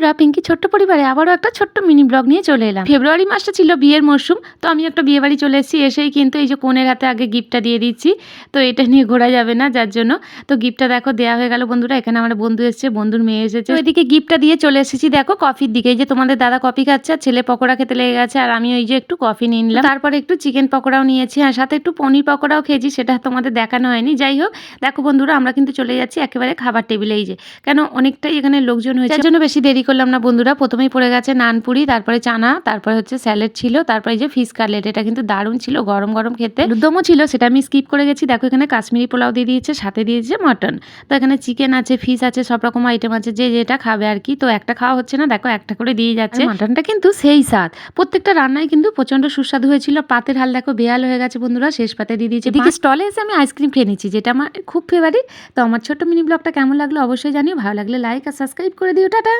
বন্ধুরা, পিঙ্কি ছোট্ট পরিবারে আবারও একটা ছোট্ট মিনি ব্লগ নিয়ে চলে এলাম। ফেব্রুয়ারি মাসটা ছিল বিয়ের মরশুম, তো আমি একটা বিয়ে বাড়ি চলে এসেছি। এসেই কিন্তু এই যে কনের হাতে আগে গিফটটা দিয়ে দিচ্ছি, তো এটা নিয়ে ঘোরা যাবে না, যার জন্য তো গিফটটা দেখো দেওয়া হয়ে গেল। বন্ধুরা, এখানে আমার বন্ধু এসেছে, বন্ধুর মেয়ে এসেছে। ওইদিকে গিফটটা দিয়ে চলে এসেছি দেখো কফির দিকে। এই যে তোমাদের দাদা কফি খাচ্ছে, আর ছেলে পকোড়া খেতে লেগে গেছে, আর আমি ওই যে একটু কফি নিয়ে নিলাম। তারপরে একটু চিকেন পকোড়াও নিয়েছি, আর সাথে একটু পনির পকোড়াও খেয়েছি, সেটা তোমাদের দেখানো হয়নি। যাই হোক, দেখো বন্ধুরা, আমরা কিন্তু চলে যাচ্ছি একেবারে খাবার টেবিলে। এই যে কেন অনেকটাই এখানে লোকজন হয়েছে, যার জন্য বেশি দেরি করলাম না বন্ধুরা। প্রথমেই পড়ে গেছে নানপুরি, তারপরে চানা, তারপরে হচ্ছে স্যালাড ছিল, তারপরে এই যে ফিশ কাটলেট। এটা কিন্তু দারুণ ছিল, গরম গরম খেতে। আলুরদমও ছিল, সেটা আমি স্কিপ করে গেছি। দেখো এখানে কাশ্মীরি পোলাও দিয়ে দিয়েছে, সাথে দিয়েছে মটন। তো এখানে চিকেন আছে, ফিশ আছে, সব রকম আইটেম আছে, যে যেটা খাবে আর কি। তো একটা খাওয়া হচ্ছে না, দেখো একটা করে দিয়ে যাচ্ছে। মটনটা কিন্তু সেই স্বাদ, প্রত্যেকটা রান্নাই কিন্তু প্রচন্ড সুস্বাদু হয়েছিল। পাতের হাল দেখো বেহাল হয়ে গেছে বন্ধুরা, শেষ পাতে দিয়ে দিয়েছে। এদিকে স্টলে এসে আমি আইসক্রিম খেয়ে নিচ্ছি, যেটা আমার খুব ফেভারিট। তো আমার ছোট্ট মিনি ব্লগটা কেমন লাগলো অবশ্যই জানিও। ভালো লাগলে লাইক আর সাবস্ক্রাইব করে দিও। টাটা।